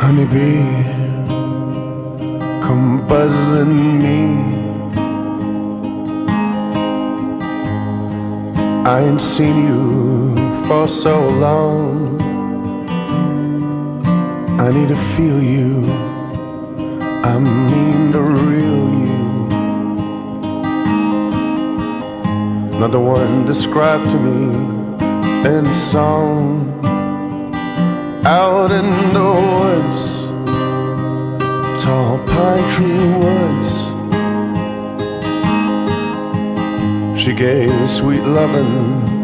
Honeybee, come buzzing me. I ain't seen you for so long. I need to feel you, I mean to reel you. Not the one described to me in song. Out in the woods, tall pine tree woods, she gave sweet lovin'